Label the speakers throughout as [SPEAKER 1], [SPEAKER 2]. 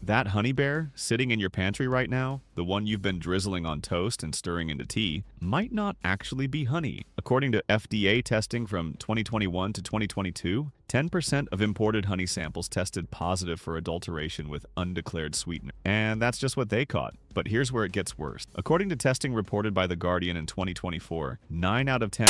[SPEAKER 1] That honey bear sitting in your pantry right now, the one you've been drizzling on toast and stirring into tea, might not actually be honey. According to FDA testing from 2021 to 2022, 10% of imported honey samples tested positive for adulteration with undeclared sweetener. And that's just what they caught. But here's where it gets worse. According to testing reported by The Guardian in 2024, 9 out of 10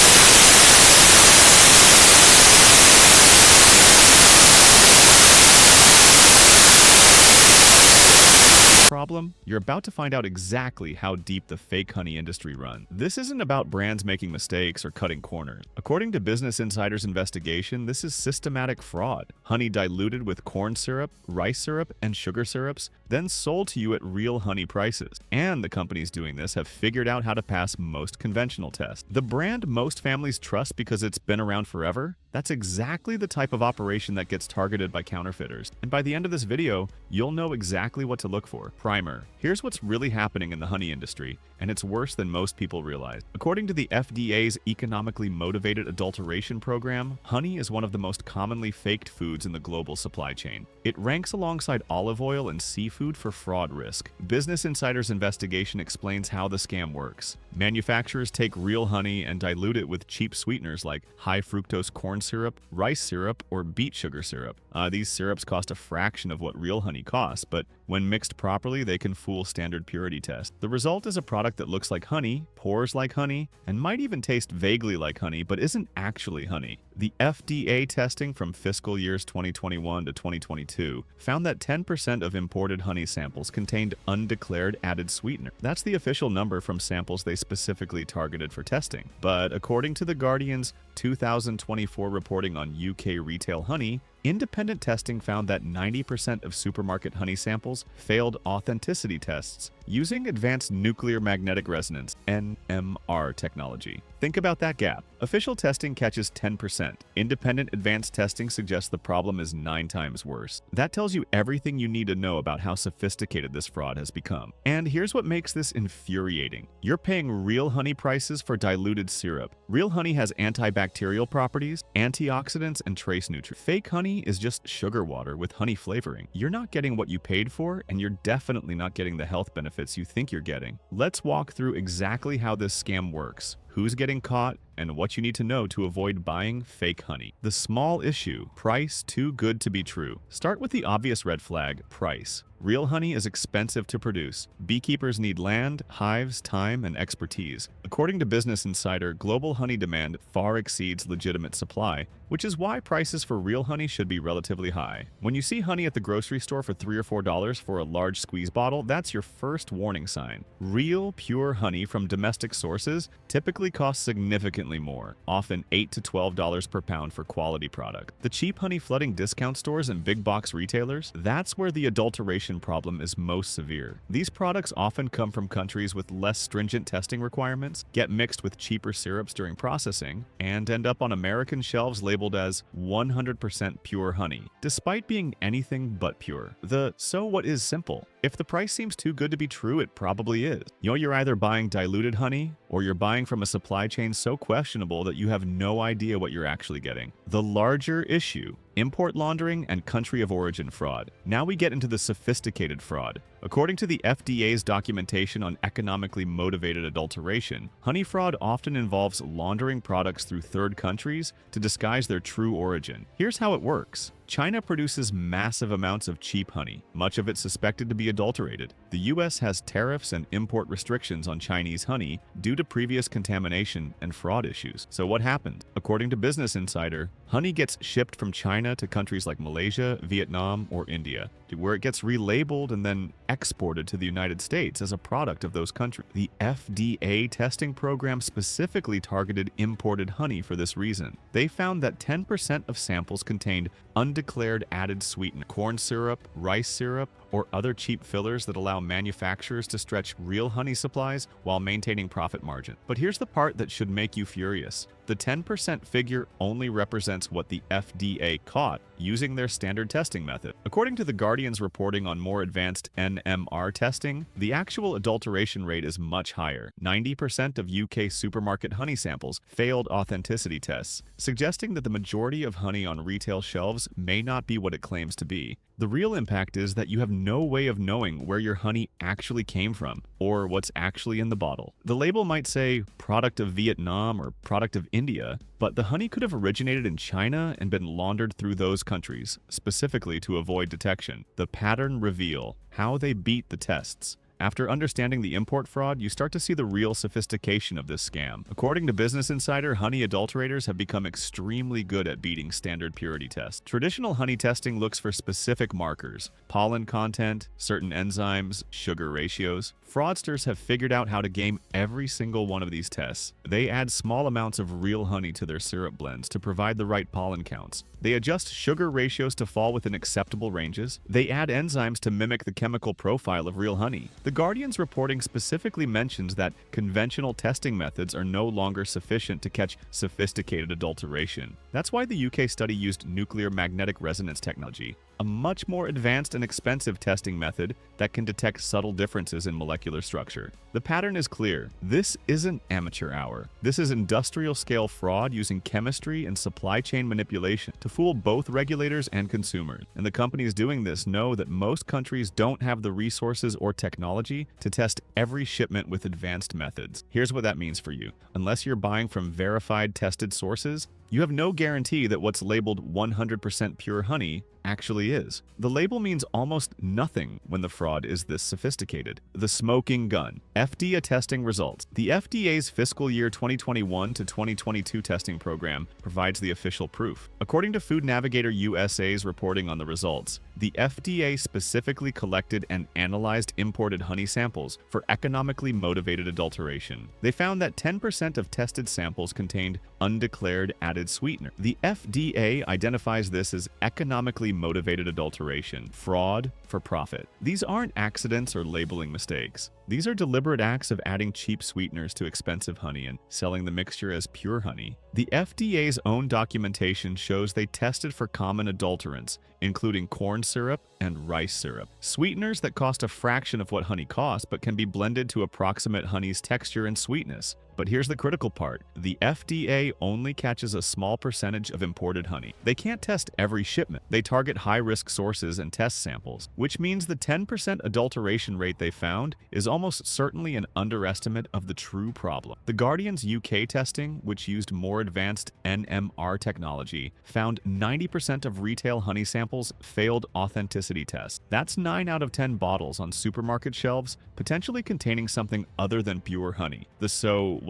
[SPEAKER 1] problem, you're about to find out exactly how deep the fake honey industry runs. This isn't about brands making mistakes or cutting corners. According to Business Insider's investigation, this is systematic fraud. Honey diluted with corn syrup, rice syrup, and sugar syrups, then sold to you at real honey prices. And the companies doing this have figured out how to pass most conventional tests. The brand most families trust because it's been around forever? That's exactly the type of operation that gets targeted by counterfeiters. And by the end of this video, you'll know exactly what to look for. Primer. Here's what's really happening in the honey industry, and it's worse than most people realize. According to the FDA's Economically Motivated Adulteration Program, honey is one of the most commonly faked foods in the global supply chain. It ranks alongside olive oil and seafood for fraud risk. Business Insider's investigation explains how the scam works. Manufacturers take real honey and dilute it with cheap sweeteners like high fructose corn syrup, rice syrup, or beet sugar syrup. These syrups cost a fraction of what real honey costs, but when mixed properly, they can fool standard purity tests. The result is a product that looks like honey, pours like honey, and might even taste vaguely like honey, but isn't actually honey. The FDA testing from fiscal years 2021 to 2022 found that 10% of imported honey samples contained undeclared added sweetener. That's the official number from samples they specifically targeted for testing. But according to The Guardian's 2024 reporting on UK retail honey, independent testing found that 90% of supermarket honey samples failed authenticity tests using advanced nuclear magnetic resonance (NMR) technology. Think about that gap. Official testing catches 10%. Independent advanced testing suggests the problem is 9 times worse. That tells you everything you need to know about how sophisticated this fraud has become. And here's what makes this infuriating. You're paying real honey prices for diluted syrup. Real honey has antibacterial properties, antioxidants, and trace nutrients. Fake honey is just sugar water with honey flavoring. You're not getting what you paid for, and you're definitely not getting the health benefits you think you're getting. Let's walk through exactly how this scam works, who's getting caught, and what you need to know to avoid buying fake honey. The small issue: price too good to be true. Start with the obvious red flag: price. Real honey is expensive to produce. Beekeepers need land, hives, time, and expertise. According to Business Insider, global honey demand far exceeds legitimate supply, which is why prices for real honey should be relatively high. When you see honey at the grocery store for $3 or $4 for a large squeeze bottle, that's your first warning sign. Real, pure honey from domestic sources typically costs significantly more, often $8 to $12 per pound for quality product. The cheap honey flooding discount stores and big box retailers, that's where the adulteration problem is most severe. These products often come from countries with less stringent testing requirements, get mixed with cheaper syrups during processing, and end up on American shelves labeled as 100% pure honey, despite being anything but pure. The so what is simple. If the price seems too good to be true, it probably is. You're either buying diluted honey, or you're buying from a supply chain so questionable that you have no idea what you're actually getting. The larger issue: import laundering and country of origin fraud. Now we get into the sophisticated fraud. According to the FDA's documentation on economically motivated adulteration, honey fraud often involves laundering products through third countries to disguise their true origin. Here's how it works. China produces massive amounts of cheap honey, much of it suspected to be adulterated. The US has tariffs and import restrictions on Chinese honey due to previous contamination and fraud issues. So what happened? According to Business Insider, honey gets shipped from China to countries like Malaysia, Vietnam, or India, where it gets relabeled and then exported to the United States as a product of those countries. The FDA testing program specifically targeted imported honey for this reason. They found that 10% of samples contained undeclared added sweetener, corn syrup, rice syrup, or other cheap fillers that allow manufacturers to stretch real honey supplies while maintaining profit margin. But here's the part that should make you furious. The 10% figure only represents what the FDA caught using their standard testing method. According to The Guardian's reporting on more advanced NMR testing, the actual adulteration rate is much higher. 90% of UK supermarket honey samples failed authenticity tests, suggesting that the majority of honey on retail shelves may not be what it claims to be. The real impact is that you have no way of knowing where your honey actually came from or what's actually in the bottle. The label might say product of Vietnam or product of India, but the honey could have originated in China and been laundered through those countries, specifically to avoid detection. The pattern reveal how they beat the tests. After understanding the import fraud, you start to see the real sophistication of this scam. According to Business Insider, honey adulterators have become extremely good at beating standard purity tests. Traditional honey testing looks for specific markers, pollen content, certain enzymes, sugar ratios. Fraudsters have figured out how to game every single one of these tests. They add small amounts of real honey to their syrup blends to provide the right pollen counts. They adjust sugar ratios to fall within acceptable ranges. They add enzymes to mimic the chemical profile of real honey. The Guardian's reporting specifically mentions that conventional testing methods are no longer sufficient to catch sophisticated adulteration. That's why the UK study used nuclear magnetic resonance technology, a much more advanced and expensive testing method that can detect subtle differences in molecular structure. The pattern is clear. This isn't amateur hour. This is industrial-scale fraud using chemistry and supply chain manipulation to fool both regulators and consumers. And the companies doing this know that most countries don't have the resources or technology to test every shipment with advanced methods. Here's what that means for you. Unless you're buying from verified, tested sources, you have no guarantee that what's labeled 100% pure honey actually is. The label means almost nothing when the fraud is this sophisticated. The smoking gun. FDA testing results. The FDA's fiscal year 2021 to 2022 testing program provides the official proof. According to Food Navigator USA's reporting on the results, the FDA specifically collected and analyzed imported honey samples for economically motivated adulteration. They found that 10% of tested samples contained undeclared added sweetener. The FDA identifies this as economically motivated adulteration, fraud for profit. These aren't accidents or labeling mistakes. These are deliberate acts of adding cheap sweeteners to expensive honey and selling the mixture as pure honey. The FDA's own documentation shows they tested for common adulterants, including corn syrup and rice syrup, sweeteners that cost a fraction of what honey costs but can be blended to approximate honey's texture and sweetness. But here's the critical part. The FDA only catches a small percentage of imported honey. They can't test every shipment. They target high-risk sources and test samples, which means the 10% adulteration rate they found is almost certainly an underestimate of the true problem. The Guardian's UK testing, which used more advanced NMR technology, found 90% of retail honey samples failed authenticity tests. That's 9 out of 10 bottles on supermarket shelves, potentially containing something other than pure honey.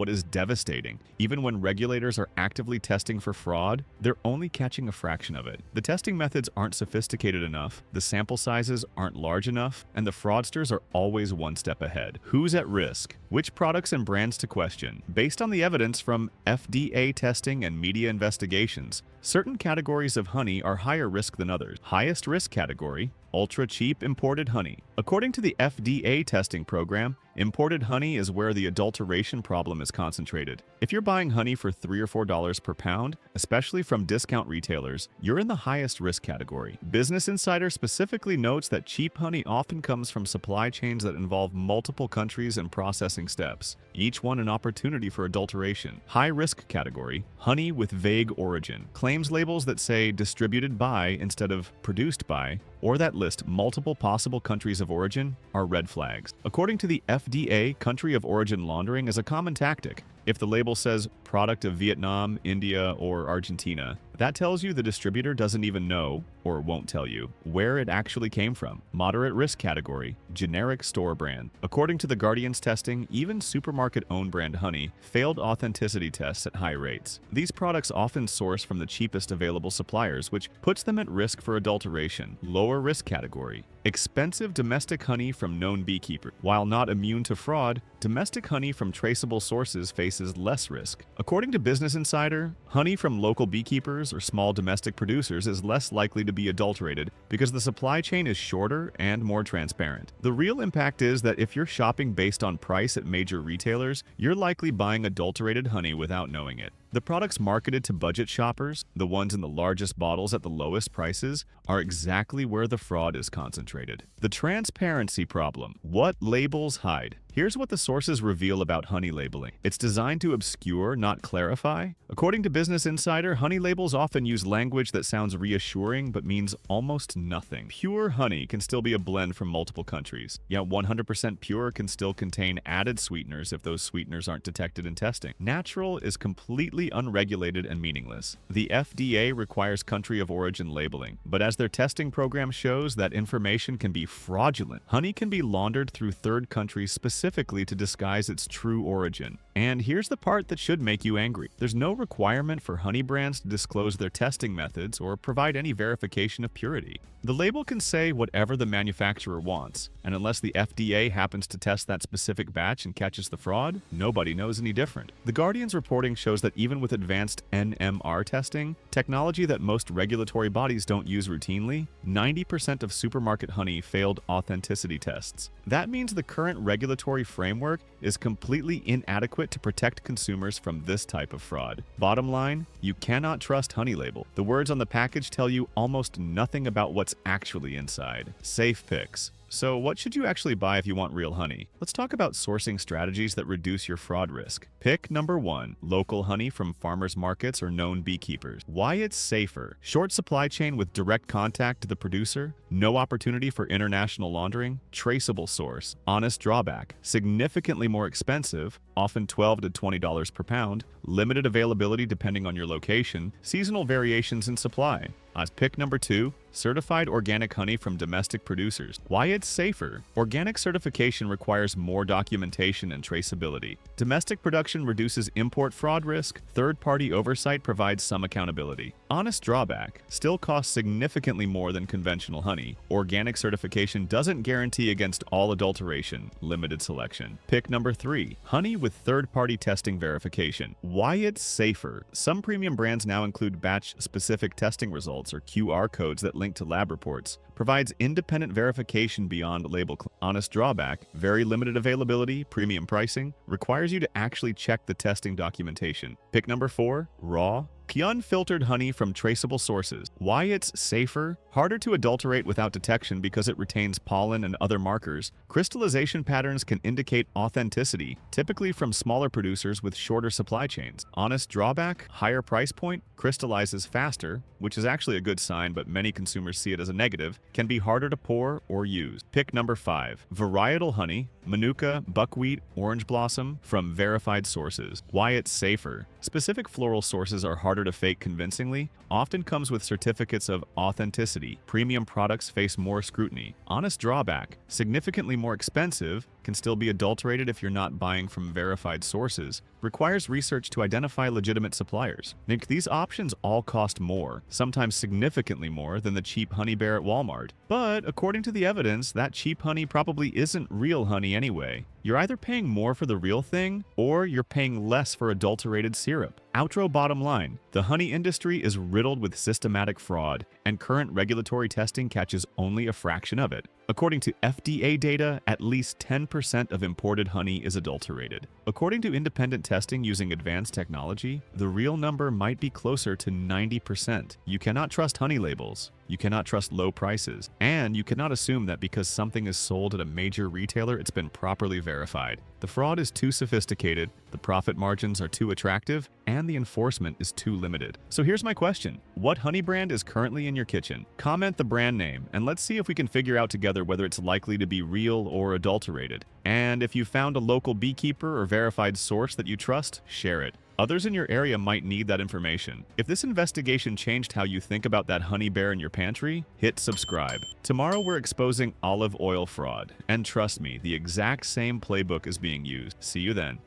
[SPEAKER 1] What is devastating, even when regulators are actively testing for fraud, they're only catching a fraction of it. The testing methods aren't sophisticated enough, the sample sizes aren't large enough, and the fraudsters are always one step ahead. Who's at risk? Which products and brands to question? Based on the evidence from FDA testing and media investigations, certain categories of honey are higher risk than others. Highest risk category: ultra-cheap imported honey. According to the FDA testing program, imported honey is where the adulteration problem is concentrated. If you're buying honey for $3 or $4 per pound, especially from discount retailers, you're in the highest risk category. Business Insider specifically notes that cheap honey often comes from supply chains that involve multiple countries and processing steps, each one an opportunity for adulteration. High risk category: honey with vague origin. Claims labels that say distributed by instead of produced by, or that list multiple possible countries of origin, are red flags. According to the FDA, country of origin laundering is a common tactic. If the label says product of Vietnam, India, or Argentina, that tells you the distributor doesn't even know, or won't tell you, where it actually came from. Moderate risk category: generic store brand. According to the Guardian's testing, even supermarket own brand honey failed authenticity tests at high rates. These products often source from the cheapest available suppliers, which puts them at risk for adulteration. Lower risk category: expensive domestic honey from known beekeepers. While not immune to fraud, domestic honey from traceable sources faces less risk. According to Business Insider, honey from local beekeepers or small domestic producers is less likely to be adulterated because the supply chain is shorter and more transparent. The real impact is that if you're shopping based on price at major retailers, you're likely buying adulterated honey without knowing it. The products marketed to budget shoppers, the ones in the largest bottles at the lowest prices, are exactly where the fraud is concentrated. The transparency problem. What labels hide? Here's what the sources reveal about honey labeling. It's designed to obscure, not clarify. According to Business Insider, honey labels often use language that sounds reassuring but means almost nothing. Pure honey can still be a blend from multiple countries, yet 100% pure can still contain added sweeteners if those sweeteners aren't detected in testing. Natural is completely unregulated and meaningless. The FDA requires country of origin labeling, but as their testing program shows, that information can be fraudulent. Honey can be laundered through third countries specifically to disguise its true origin. And here's the part that should make you angry. There's no requirement for honey brands to disclose their testing methods or provide any verification of purity. The label can say whatever the manufacturer wants, and unless the FDA happens to test that specific batch and catches the fraud, nobody knows any different. The Guardian's reporting shows that even with advanced NMR testing, technology that most regulatory bodies don't use routinely, 90% of supermarket honey failed authenticity tests. That means the current regulatory framework is completely inadequate to protect consumers from this type of fraud. Bottom line, you cannot trust honey label. The words on the package tell you almost nothing about what's actually inside. Safe picks. So what should you actually buy if you want real honey? Let's talk about sourcing strategies that reduce your fraud risk. Pick number 1, local honey from farmers markets or known beekeepers. Why it's safer. Short supply chain with direct contact to the producer, no opportunity for international laundering, traceable source, honest drawback, significantly more expensive, often $12 to $20 per pound, limited availability depending on your location, seasonal variations in supply. Pick number 2, certified organic honey from domestic producers. Why it's safer. Organic certification requires more documentation and traceability. Domestic production reduces import fraud risk. Third-party oversight provides some accountability. Honest drawback. Still costs significantly more than conventional honey. Organic certification doesn't guarantee against all adulteration. Limited selection. Pick number 3, honey with third-party testing verification. Why it's safer. Some premium brands now include batch-specific testing results or QR codes that link to lab reports. Provides independent verification beyond label. Honest drawback, very limited availability, premium pricing, requires you to actually check the testing documentation. Pick number 4, raw, unfiltered honey from traceable sources. Why it's safer, harder to adulterate without detection because it retains pollen and other markers. Crystallization patterns can indicate authenticity, typically from smaller producers with shorter supply chains. Honest drawback, higher price point, crystallizes faster, which is actually a good sign, but many consumers see it as a negative, can be harder to pour or use. Pick number 5, varietal honey, manuka, buckwheat, orange blossom, from verified sources. Why it's safer. Specific floral sources are harder to fake convincingly, often comes with certificates of authenticity. Premium products face more scrutiny. Honest drawback, significantly more expensive, can still be adulterated if you're not buying from verified sources. Requires research to identify legitimate suppliers. Nick, these options all cost more, sometimes significantly more than the cheap honey bear at Walmart. But according to the evidence, that cheap honey probably isn't real honey anyway. You're either paying more for the real thing, or you're paying less for adulterated syrup. Outro bottom line, the honey industry is riddled with systematic fraud, and current regulatory testing catches only a fraction of it. According to FDA data, at least 10% of imported honey is adulterated. According to independent testing using advanced technology, the real number might be closer to 90%. You cannot trust honey labels. You cannot trust low prices, and you cannot assume that because something is sold at a major retailer, it's been properly verified. The fraud is too sophisticated, the profit margins are too attractive, and the enforcement is too limited. So here's my question. What honey brand is currently in your kitchen? Comment the brand name, and let's see if we can figure out together whether it's likely to be real or adulterated. And if you found a local beekeeper or verified source that you trust, share it. Others in your area might need that information. If this investigation changed how you think about that honey bear in your pantry, hit subscribe. Tomorrow we're exposing olive oil fraud. And trust me, the exact same playbook is being used. See you then.